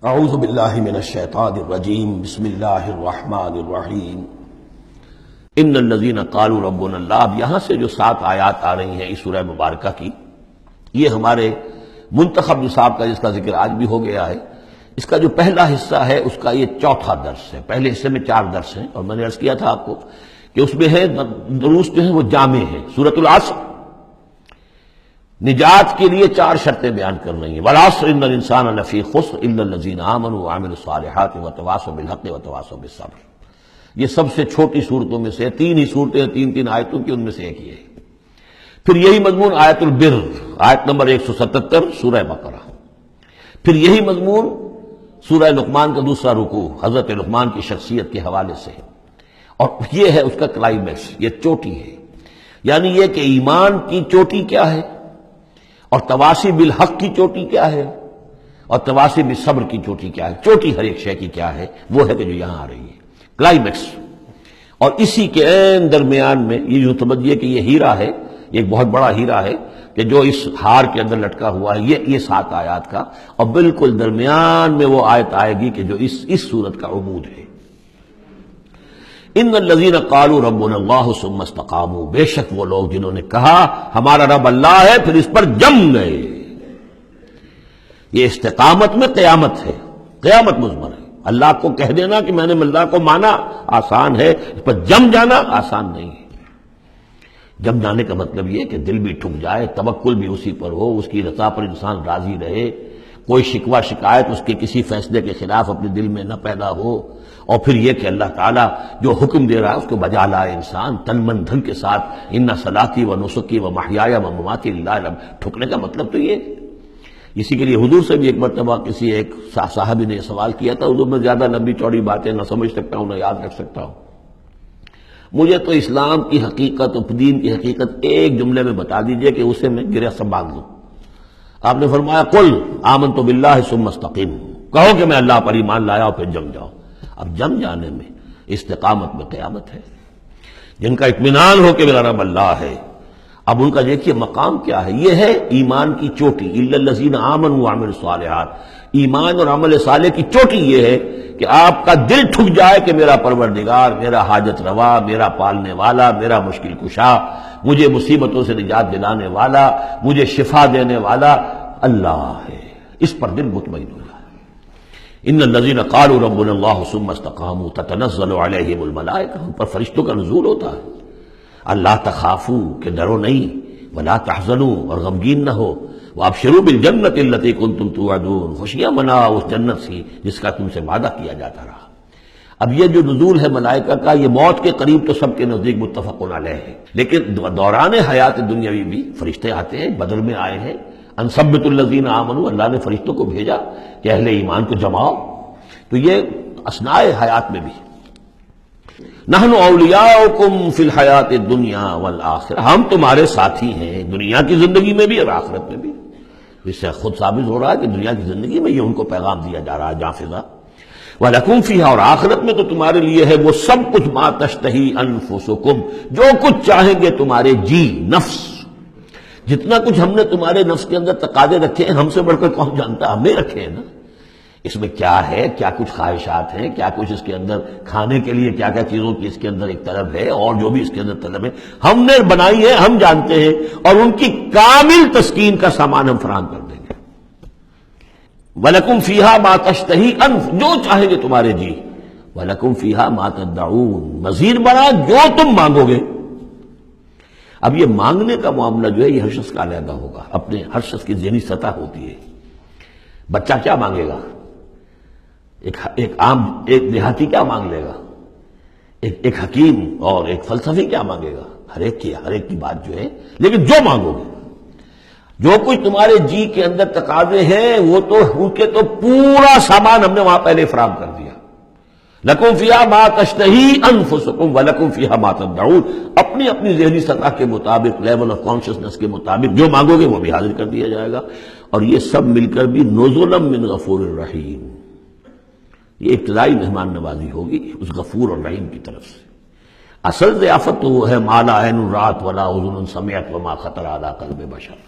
اعوذ باللہ من الشیطان الرجیم بسم اللہ الرحمن الرحیم ان الذین قالوا ربنا اللہ. اب یہاں سے جو 7 آیات آ رہی ہیں اس سورہ مبارکہ کی، یہ ہمارے منتخب نصاب کا جس کا ذکر آج بھی ہو گیا ہے، اس کا جو پہلا حصہ ہے اس کا یہ چوتھا درس ہے. پہلے حصے میں 4 درس ہیں اور میں نے عرض کیا تھا آپ کو کہ اس میں ہے دروس جو ہیں وہ جامع ہیں. سورۃ العصر نجات کے لیے 4 شرطیں بیان کر رہی ہیں. والعصر ان الانسان لفی خسر الا الذین آمنوا وعملوا الصالحات وتواصوا بالحق وتواصوا بالصبر. یہ سب سے چھوٹی صورتوں میں سے 3 ہی صورتیں، 3 آیتوں کی، ان میں سے ایک یہ ہے. پھر یہی مضمون آیت البر، آیت نمبر 177 سورہ بقرہ. پھر یہی مضمون سورہ لقمان کا دوسرا رکوع حضرت لقمان کی شخصیت کے حوالے سے ہے، اور یہ ہے اس کا کلائمیکس، یہ چوٹی ہے. یعنی یہ کہ ایمان کی چوٹی کیا ہے اور تواصی بالحق کی چوٹی کیا ہے اور تواصی بالصبر کی چوٹی کیا ہے. چوٹی ہر ایک شے کی کیا ہے، وہ ہے کہ جو یہاں آ رہی ہے، کلائمیکس. اور اسی کے عین درمیان میں یہ جو سمجھیے کہ یہ ہیرا ہے، یہ ایک بہت بڑا ہیرا ہے کہ جو اس ہار کے اندر لٹکا ہوا ہے، یہ 7 آیات کا، اور بالکل درمیان میں وہ آیت آئے گی کہ جو اس صورت کا عمود ہے. ان الذین قالوا ربنا اللہ ثم استقاموا، بے شک وہ لوگ جنہوں نے کہا ہمارا رب اللہ ہے پھر اس پر جم گئے. یہ استقامت میں قیامت ہے، قیامت مضمر ہے. اللہ کو کہہ دینا کہ میں نے اللہ کو مانا آسان ہے، اس پر جم جانا آسان نہیں ہے. جم جانے کا مطلب یہ کہ دل بھی ٹھک جائے، توکل بھی اسی پر ہو، اس کی رضا پر انسان راضی رہے، کوئی شکوہ شکایت اس کے کسی فیصلے کے خلاف اپنے دل میں نہ پیدا ہو، اور پھر یہ کہ اللہ تعالیٰ جو حکم دے رہا ہے اس کو بجا لائے انسان تن من دھن کے ساتھ. ان صلاتی و نسکی و محیایا و مماتی للہ رب. ٹھکنے کا مطلب تو یہ ہے. اسی کے لیے حضور سے بھی ایک مرتبہ کسی ایک صاحب نے یہ سوال کیا تھا، حضور میں زیادہ لمبی چوڑی باتیں نہ سمجھ سکتا ہوں نہ یاد رکھ سکتا ہوں، مجھے تو اسلام کی حقیقت اور دین کی حقیقت ایک جملے میں بتا دیجئے کہ اسے میں گرہ سب باندھ لوں. آپ نے فرمایا قل آمنت باللہ ثم استقم، کہو کہ میں اللہ پر ایمان لایا اور پھر جم جاؤ. اب جم جانے میں استقامت میں قیامت ہے. جن کا اطمینان ہو کہ میرا رب اللہ ہے، اب ان کا دیکھیے مقام کیا ہے. یہ ہے ایمان کی چوٹی، الا الذین آمنوا وعملوا الصالحات. ایمان اور عمل صالح کی چوٹی یہ ہے کہ آپ کا دل ٹھک جائے کہ میرا پروردگار، میرا حاجت روا، میرا پالنے والا، میرا مشکل کشا، مجھے مصیبتوں سے نجات دلانے والا، مجھے شفا دینے والا اللہ ہے. اس پر دل مطمئن ہو جائے. ان الذین قالوا ربنا اللہ ثم استقاموا تتنزل علیہم الملائکہ، ان پر فرشتوں کا نزول ہوتا ہے. اللہ تخافوا کہ ڈرو نہیں، ولا تحزنوا اور غمگین نہ ہو، وابشروا بالجنۃ التی کنتم توعدون، خوشیاں مناؤ اس جنت سے جس کا تم سے وعدہ کیا جاتا رہا. اب یہ جو نزول ہے ملائکہ کا، یہ موت کے قریب تو سب کے نزدیک متفق علیہ ہے، لیکن دوران حیات دنیاوی بھی فرشتے آتے ہیں. بدر میں آئے ہیں ان ثبت الذین آمنوا، اللہ نے فرشتوں کو بھیجا کہ اہل ایمان کو جماؤ. تو یہ اثناء حیات میں بھی نحن اولیاؤکم فی الحیات الدنیا والآخرہ، ہم تمہارے ساتھی ہیں دنیا کی زندگی میں بھی اور آخرت میں بھی. اس سے خود ثابت ہو رہا ہے کہ دنیا کی زندگی میں یہ ان کو پیغام دیا جا رہا ہے جافظہ. وَلَكُمْ فِيهَا، اور آخرت میں تو تمہارے لیے ہے وہ سب کچھ ما تشتہی انفسکم، جو کچھ چاہیں گے تمہارے جی نفس. جتنا کچھ ہم نے تمہارے نفس کے اندر تقاضے رکھے ہیں، ہم سے بڑھ کر کون جانتا ہے، ہم نے رکھے ہیں نا. اس میں کیا ہے، کیا کچھ خواہشات ہیں، کیا کچھ اس کے اندر کھانے کے لیے کیا کیا چیزوں کی اس کے اندر ایک طلب ہے، اور جو بھی اس کے اندر طلب ہے ہم نے بنائی ہے، ہم جانتے ہیں، اور ان کی کامل تسکین کا سامان ہم فراہم کر دیں گے. وَلَكُمْ فِيهَا مَا تَشْتَهِي أَنفُسُكُمْ، جو چاہیں گے تمہارے جی. وَلَكُمْ فِيهَا مَا تَدَّعُونَ، مزید بڑا جو تم مانگو گے. اب یہ مانگنے کا معاملہ جو ہے یہ ہر شخص کا علیحدہ ہوگا، اپنے ہر شخص کی ذہنی سطح ہوتی ہے. بچہ کیا مانگے گا، ایک عام ایک دیہاتی کیا مانگ لے گا، ایک حکیم اور ایک فلسفی کیا مانگے گا، ہر ایک کی بات جو ہے. لیکن جو مانگو گے، جو کچھ تمہارے جی کے اندر تقاضے ہیں، وہ تو ان کے تو پورا سامان ہم نے وہاں پہلے فراہم کر دیا. لَكُمْ فِيهَا مَا تَشْتَهِي أَنفُسُكُمْ وَلَكُمْ فِيهَا مَا تَدَّعُونَ. اپنی ذہنی سطح کے مطابق، لیول آف کانشسنس کے مطابق جو مانگو گے وہ بھی حاضر کر دیا جائے گا. اور یہ سب مل کر بھی نزلا من غفور الرحیم، یہ ابتدائی مہمان نوازی ہوگی اس غفور اور رحیم کی طرف سے. اصل ضیافت تو وہ ہے ما لا عین رات ولا اذن سمعت وما خطر علی قلب بشر،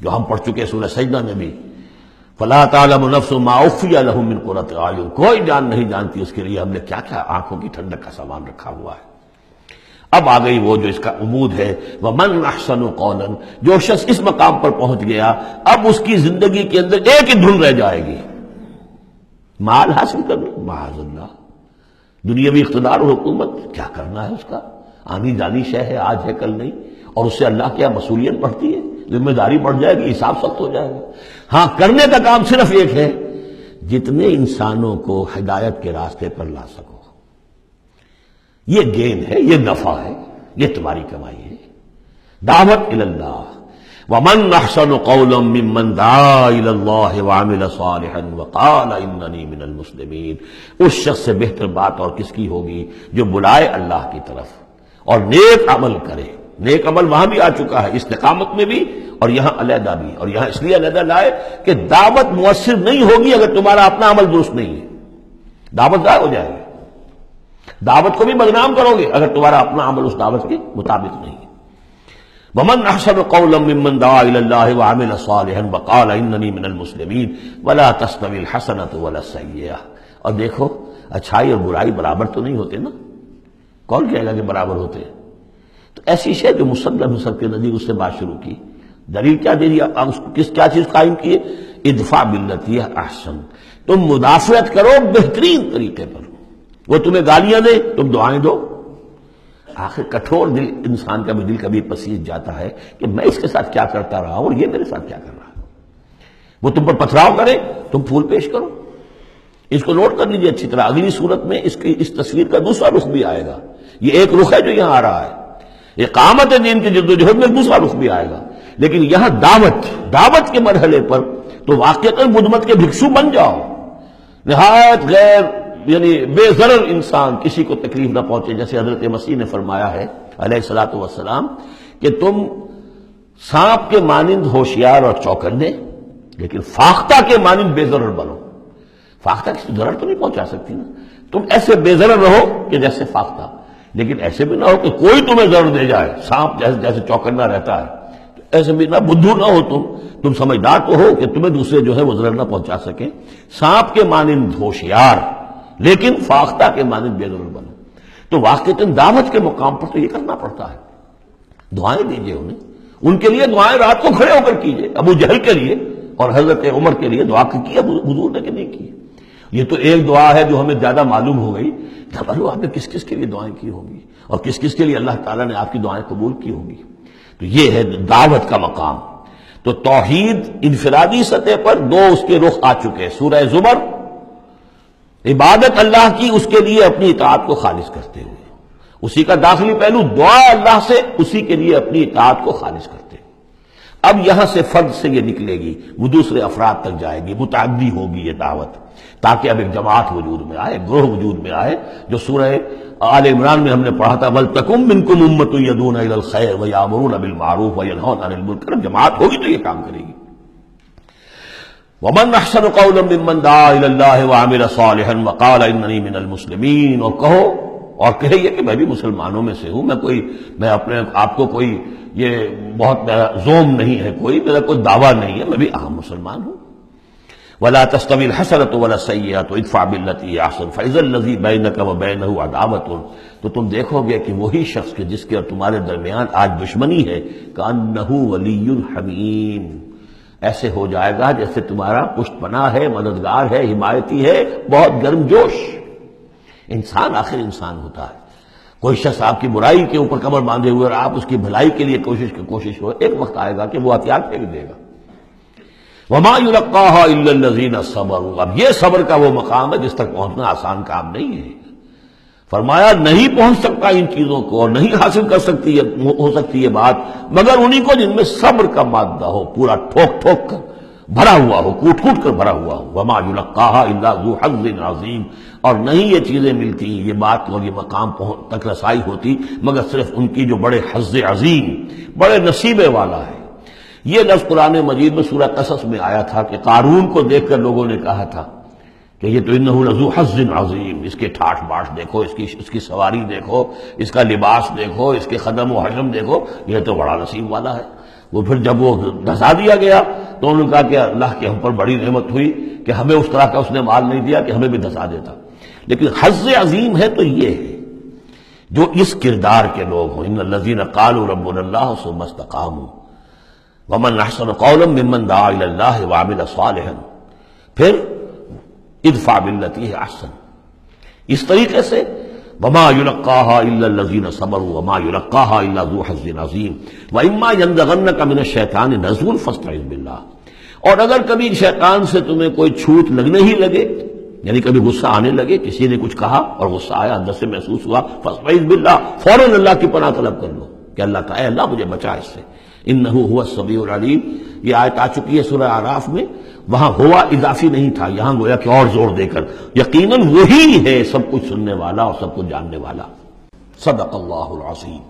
جو ہم پڑھ چکے سورہ سجدہ میں بھی. فلا تعلم نفس ما اخفی لهم من قرۃ اعین، کوئی جان نہیں جانتی اس کے لیے ہم نے کیا کیا آنکھوں کی ٹھنڈک کا سامان رکھا ہوا ہے۔ اب آ گئی وہ جو اس کا عمود ہے، وَمَنْ أَحْسَنُ قَوْلًا، جو شخص اس مقام پر پہنچ گیا اب اس کی زندگی کے اندر ایک ہی دھن رہ جائے گی، مال حاصل کرنا، معاذ اللہ، دنیاوی اقتدار اور حکومت کیا کرنا ہے اس کا، آنی جانی شے ہے، آج ہے کل نہیں، اور اس سے اللہ کیا مسئولیت بڑھتی ہے، ذمہ داری بڑھ جائے گی، حساب سخت ہو جائے گا۔ ہاں کرنے کا کام صرف ایک ہے، جتنے انسانوں کو ہدایت کے راستے پر لا سکو، یہ گین ہے، یہ نفع ہے، یہ تمہاری کمائی ہے۔ دعوت الی اللہ، ومن احسن قولا ممن دعا الی اللہ وعمل صالحا وقال اننی من المسلمین، اس شخص سے بہتر بات اور کس کی ہوگی جو بلائے اللہ کی طرف اور نیک عمل کرے۔ نیک عمل وہاں بھی آ چکا ہے، استقامت میں بھی اور یہاں علیحدہ بھی، اور یہاں اس لیے علیحدہ لائے کہ دعوت مؤثر نہیں ہوگی اگر تمہارا اپنا عمل درست نہیں ہے، دعوت ضائع ہو جائے گی۔ دعوت کو بھی بدنام کرو گے اگر تمہارا اپنا عمل اس دعوت کے مطابق نہیں ہے۔ ومن احسن قولا ممن دعا الى الله وعمل صالحا وقال اننی من المسلمین ولا تستوی الحسنۃ ولا السیئۃ، اور دیکھو اچھائی اور برائی برابر تو نہیں ہوتے نا، کون کہے گا کہ برابر ہوتے ہیں؟ تو ایسی شے جو مسلم سب کے نزدیک اس سے بات شروع کی، دلیل کیا دے دیا، کیا چیز قائم کی ہے؟ ادفع باللتی ہی احسن، تم مدافعت کرو بہترین طریقے پر، وہ تمہیں گالیاں دے تم دعائیں دو۔ آخر کٹھور دل انسان کا بھی دل کبھی پسیج جاتا ہے کہ میں اس کے ساتھ کیا کرتا رہا ہوں اور یہ میرے ساتھ کیا کر رہا ہے۔ وہ تم پر پتھراؤ کرے تم پھول پیش کرو۔ اس کو نوٹ کر لیجیے اچھی طرح، اگلی صورت میں اس تصویر کا دوسرا رخ بھی آئے گا۔ یہ ایک رخ ہے جو یہاں آ رہا ہے، اقامت دین کی جدوجہد میں دوسرا رخ بھی آئے گا، لیکن یہاں دعوت کے مرحلے پر تو واقعتاً بدھ مت کے بھکشو بن جاؤ، نہایت غیر یعنی بے ضرر انسان، کسی کو تکلیف نہ پہنچے، جیسے حضرت مسیح نے فرمایا ہے علیہ الصلوۃ والسلام کہ تم سانپ کے مانند ہوشیار اور چوکنے لیکن فاختہ کے مانند بے ضرر بنو۔ فاختہ کسی ضرر تو نہیں پہنچا سکتی نا، تم ایسے بے ضرر رہو کہ جیسے فاختہ، لیکن ایسے بھی نہ ہو کہ کوئی تمہیں ضرر دے جائے، سانپ جیسے چوکنا رہتا ہے، ایسے بھی نہ بدھو نہ ہو تم سمجھدار تو ہو کہ تمہیں دوسرے جو ہے وہ ضرر نہ پہنچا سکیں، سانپ کے مانند ہوشیار لیکن فاختہ کے مانند بے ضرر بنو۔ تو واقعتاً دعوت کے مقام پر تو یہ کرنا پڑتا ہے، دعائیں دیجیے انہیں، ان کے لیے دعائیں رات کو کھڑے ہو کر کیجیے، ابو جہل کے لیے اور حضرت عمر کے لیے دعا کی حضور نے کہ نہیں کی۔ یہ تو ایک دعا ہے جو ہمیں زیادہ معلوم ہو گئی، معلوم آپ نے کس کس کے لیے دعائیں کی ہوگی اور کس کس کے لیے اللہ تعالیٰ نے آپ کی دعائیں قبول کی ہوگی۔ تو یہ ہے دعوت کا مقام۔ تو توحید انفرادی سطح پر دو اس کے رخ آ چکے، سورہ زمر عبادت اللہ کی اس کے لیے اپنی اطاعت کو خالص کرتے ہوئے، اسی کا داخلی پہلو دعا اللہ سے اسی کے لیے اپنی اطاعت کو خالص کرتے ہوئے۔ اب یہاں سے فرد سے یہ نکلے گی، وہ دوسرے افراد تک جائے گی، متعدی ہوگی یہ دعوت، تاکہ اب ایک جماعت وجود میں آئے، گروہ وجود میں آئے، جو سورہ آل عمران میں ہم نے پڑھا تھا وَلْتَكُن مِّنكُمْ أُمَّةٌ يَدْعُونَ إِلَى الْخَيْرِ وَيَأْمُرُونَ بِالْمَعْرُوفِ وَيَنْهَوْنَ عَنِ الْمُنكَرِ، جماعت ہوگی تو یہ کام کرے گی۔ وَمَنْ أَحْسَنُ قَوْلًا مِّمَّنْ دَعَا إِلَى اللَّهِ وَعَمِلَ صَالِحًا وَقَالَ إِنَّنِي مِنَ الْمُسْلِمِينَ، اور کہو اور کہیے کہ میں بھی مسلمانوں میں سے ہوں، میں اپنے آپ کو کوئی یہ بہت میرا زوم نہیں ہے، میرا کوئی دعویٰ نہیں ہے، میں بھی عام مسلمان ہوں۔ وَلَا تَسْتَوِي الْحَسَنَةُ وَلَا السَّيِّئَةُ ادْفَعْ بِالَّتِي هِيَ أَحْسَنُ فَإِذَا الَّذِي بَيْنَكَ وَبَيْنَهُ عَدَاوَةٌ، تو تم دیکھو گے کہ وہی شخص کہ جس کے اور تمہارے درمیان آج دشمنی ہے، كَأَنَّهُ وَلِيٌّ حَمِيمٌ، ایسے ہو جائے گا جیسے تمہارا پشت پناہ ہے، مددگار ہے، حمایتی ہے، بہت گرم جوش۔ انسان آخر انسان ہوتا ہے، کوئی شخص آپ کی برائی کے اوپر کمر باندھے ہوئے اور آپ اس کی بھلائی کے لیے کوشش ہو، ایک وقت آئے گا کہ وہ ہتھیار پھینک دے گا۔ وَمَا يُلَقَّاهَا إِلَّا الَّذِينَ صَبَرُوا، اب یہ صبر کا وہ مقام ہے جس تک پہنچنا آسان کام نہیں ہے۔ فرمایا نہیں پہنچ سکتا ان چیزوں کو اور نہیں حاصل ہو سکتی یہ بات مگر انہی کو جن میں صبر کا مادہ ہو، پورا ٹھوک ٹھوک کر بھرا ہوا ہو، کوٹ کوٹ کر بھرا ہوا ہو۔ وَمَا يُلَقَّاهَا إِلَّا ذُو حَظٍّ عَظِيمٍ، اور نہیں یہ چیزیں ملتی، یہ بات اور یہ مقام تک رسائی ہوتی مگر صرف ان کی جو بڑے حظ عظیم، بڑے نصیبے والا ہے۔ یہ لفظ قرآن مجید میں سورہ قصص میں آیا تھا کہ قارون کو دیکھ کر لوگوں نے کہا تھا کہ یہ تو انہ لذو حظ عظیم، اس کے ٹھاٹ باٹ دیکھو، اس کی سواری دیکھو، اس کا لباس دیکھو، اس کے قدم و حجم دیکھو، یہ تو بڑا نصیب والا ہے۔ وہ پھر جب وہ دھسا دیا گیا تو انہوں نے کہا کہ اللہ کی ہم پر بڑی نعمت ہوئی کہ ہمیں اس طرح کا اس نے مال نہیں دیا کہ ہمیں بھی دھسا دیتا. لیکن حظ عظیم ہے تو یہ ہے جو اس کردار کے لوگ ہوں. ان الذین قالوا ربنا اللہ ثم استقاموا ومن احسن قولا ممن دعا الی اللہ وعمل صالحا. پھر ادفع باللتی ہی احسن. اس طریقے سے وما یلقاها الا الذین صبروا وما یلقاها الا ذو حظ عظیم واما ینزغنک من الشیطان نزغ فاستعذ باللہ. اور اگر کبھی شیطان سے تمہیں کوئی چھوٹ لگنے ہی لگے، یعنی کبھی غصہ آنے لگے، کسی نے کچھ کہا اور غصہ آیا، اندر سے محسوس ہوا، فاستعذ باللہ، فوراً اللہ کی پناہ طلب کر لو کہ اللہ کا اے اللہ مجھے بچا اس سے. انہ هو السمیع العلیم. یہ آیت آ چکی ہے سورہ اعراف میں. وہاں ہوا اضافی نہیں تھا، یہاں گویا کہ اور زور دے کر یقیناً وہی ہے سب کچھ سننے والا اور سب کچھ جاننے والا. صدق اللہ العظیم.